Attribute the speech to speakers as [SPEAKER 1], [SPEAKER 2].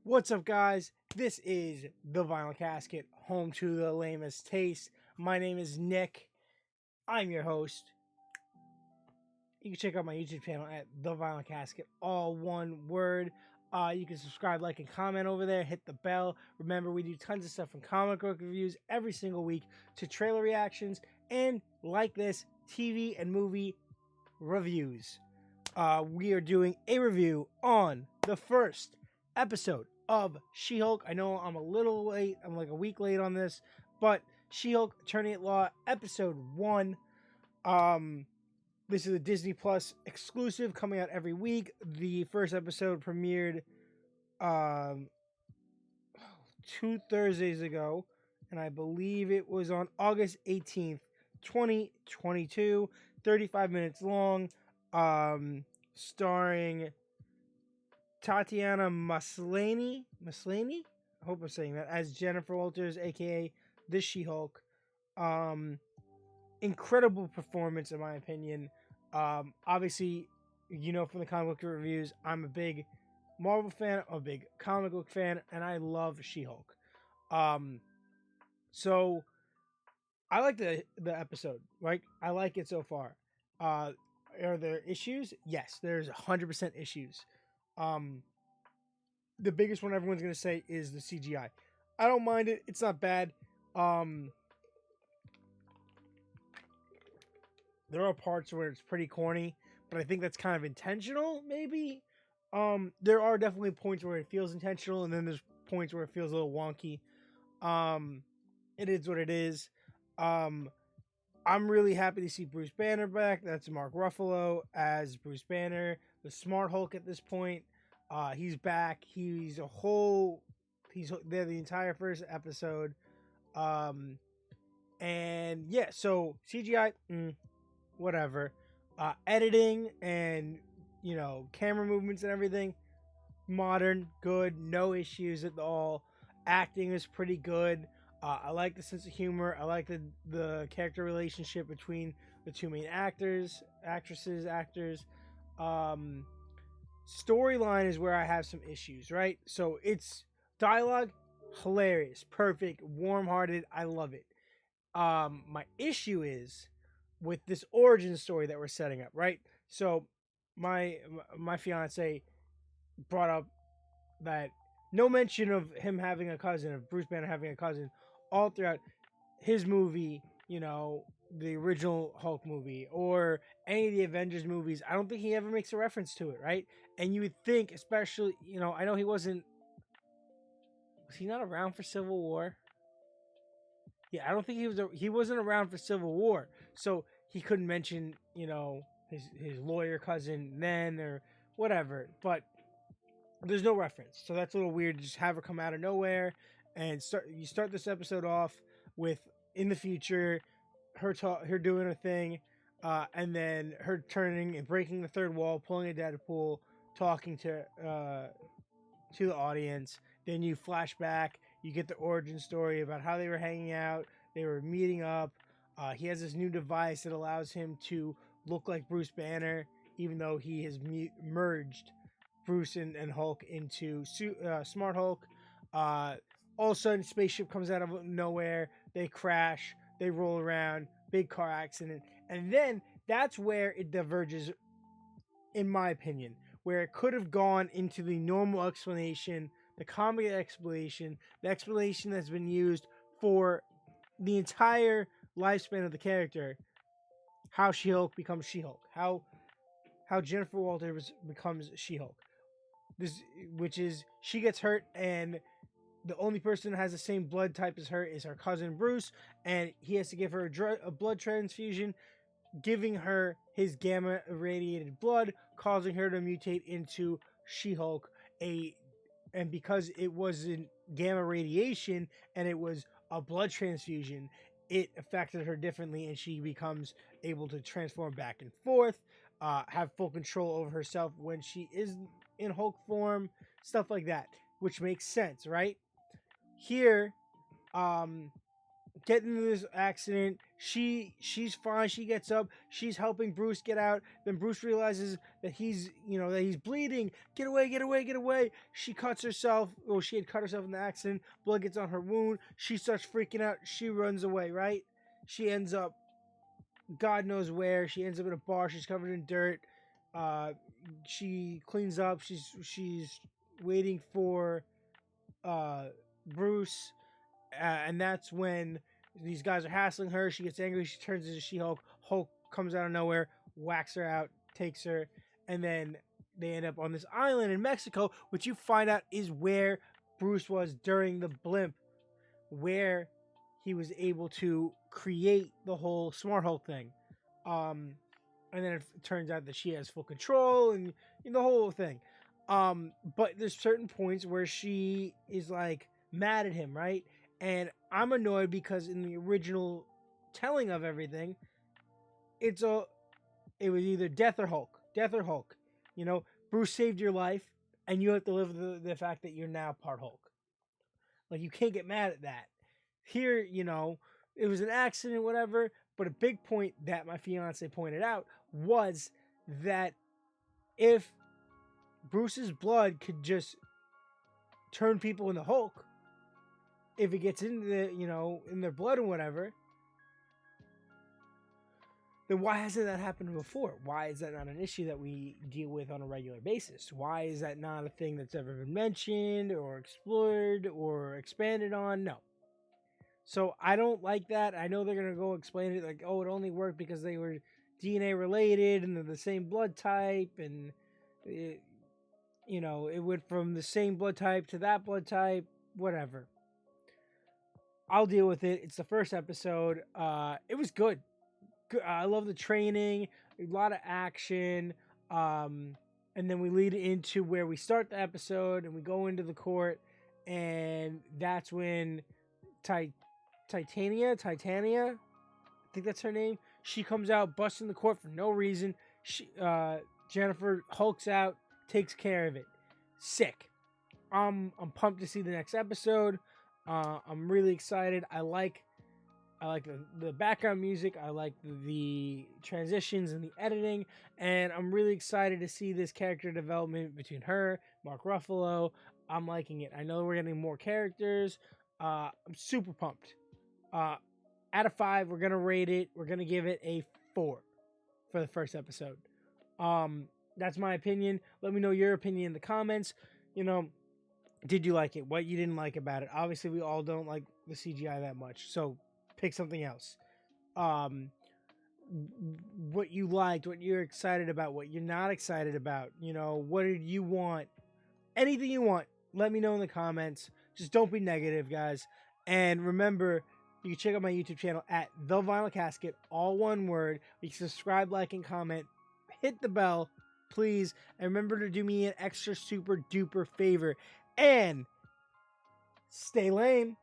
[SPEAKER 1] What's up, guys? This is The Vinyl Casket, home to the lamest taste. My name is Nick. I'm your host. You can check out my YouTube channel at The Vinyl Casket, all one word. You can subscribe, like, and comment over there. Hit the bell. Remember, we do tons of stuff from comic book reviews every single week to trailer reactions and, like this, TV and movie reviews. We are doing a review on the first episode of She-Hulk. I know I'm a little late. I'm like a week late on this, but She-Hulk Attorney at Law episode 1. This is a Disney Plus exclusive coming out every week. The first episode premiered 2 Thursdays ago, and I believe it was on August 18th, 2022. 35 minutes long. Starring Tatiana Maslany. I hope I'm saying that, as Jennifer Walters, aka the She-Hulk. Incredible performance, in my opinion. Obviously, you know from the comic book reviews, I'm a big Marvel fan, I'm a big comic book fan, and I love She-Hulk. So I like the episode. Right, I like it so far. Are there issues? Yes, there's 100% issues. The biggest one everyone's gonna say is the CGI. I don't mind it. It's not bad. There are parts where it's pretty corny, but I think that's kind of intentional, maybe. There are definitely points where it feels intentional, and then there's points where it feels a little wonky. It is what it is. I'm really happy to see Bruce Banner back. That's Mark Ruffalo as Bruce Banner, the Smart Hulk at this point. He's back. He's there the entire first episode. And yeah, so CGI, whatever. Editing and, camera movements and everything, modern, good, no issues at all. Acting is pretty good. I like the sense of humor. I like the character relationship between the two main actors. Storyline is where I have some issues, right? So it's dialogue, hilarious, perfect, warm-hearted. I love it. My issue is with this origin story that we're setting up, right? So my fiance brought up that no mention of him having a cousin, of Bruce Banner having a cousin, all throughout his movie, the original Hulk movie or any of the Avengers movies. I don't think he ever makes a reference to it, right? And you would think, especially, I know was he not around for Civil War? Yeah, I don't think he wasn't around for Civil War, so he couldn't mention, his lawyer cousin then or whatever. But there's no reference, so that's a little weird to just have her come out of nowhere and start this episode off with, in the future, her doing her thing, and then her turning and breaking the third wall, pulling a Deadpool, talking to the audience. Then you flash back, you get the origin story about how they were hanging out, they were meeting up. He has this new device that allows him to look like Bruce Banner, even though he has merged Bruce and Hulk into Smart Hulk. All of a sudden, spaceship comes out of nowhere. They crash. They roll around. Big car accident. And then that's where it diverges, in my opinion, where it could have gone into the normal explanation, the comic explanation, the explanation that's been used for the entire lifespan of the character, how She-Hulk becomes She-Hulk, how Jennifer Walters becomes She-Hulk. Which is, she gets hurt, and the only person that has the same blood type as her is her cousin Bruce, and he has to give her a blood transfusion, giving her his gamma irradiated blood, causing her to mutate into She-Hulk. And because it wasn't gamma radiation and it was a blood transfusion, it affected her differently, and she becomes able to transform back and forth, have full control over herself when she is in Hulk form, stuff like that, which makes sense, right? Here, get into this accident. She's fine. She gets up. She's helping Bruce get out. Then Bruce realizes that he's bleeding. Get away, get away, get away. She cuts herself. Well, she had cut herself in the accident. Blood gets on her wound. She starts freaking out. She runs away, right? She ends up God knows where. She ends up in a bar. She's covered in dirt. She cleans up. She's waiting for Bruce, and that's when these guys are hassling her. She gets angry. She turns into She-Hulk. Hulk comes out of nowhere, whacks her out, takes her, and then they end up on this island in Mexico, which you find out is where Bruce was during the blimp, where he was able to create the whole Smart Hulk thing. And then it turns out that she has full control and the whole thing. But there's certain points where she is like mad at him, right? And I'm annoyed because in the original telling of everything, it was either death or Hulk. Death or Hulk. Bruce saved your life, and you have to live with the fact that you're now part Hulk. Like, you can't get mad at that. Here, it was an accident, whatever, but a big point that my fiance pointed out was that if Bruce's blood could just turn people into Hulk, if it gets into in their blood or whatever, then why hasn't that happened before? Why is that not an issue that we deal with on a regular basis? Why is that not a thing that's ever been mentioned or explored or expanded on? No. So I don't like that. I know they're going to go explain it like, oh, it only worked because they were DNA related and they're the same blood type, and it went from the same blood type to that blood type, whatever. I'll deal with it. It's the first episode. It was good. I love the training, a lot of action, and then we lead into where we start the episode and we go into the court, and that's when Titania, I think that's her name. She comes out, busting the court for no reason. Jennifer hulks out, takes care of it. Sick. I'm pumped to see the next episode. I'm really excited. I like the background music. I like the transitions and the editing, and I'm really excited to see this character development between her, Mark Ruffalo. I'm liking it. I know we're getting more characters. I'm super pumped. Out of 5, we're gonna rate it. We're gonna give it a 4 for the first episode. That's my opinion. Let me know your opinion in the comments. Did you like it? What you didn't like about it? Obviously, we all don't like the CGI that much, so pick something else. What you liked, what you're excited about, what you're not excited about. What did you want? Anything you want, let me know in the comments. Just don't be negative, guys. And remember, you can check out my YouTube channel at The Vinyl Casket, all one word. You can subscribe, like, and comment. Hit the bell, please. And remember to do me an extra super duper favor. And stay lame.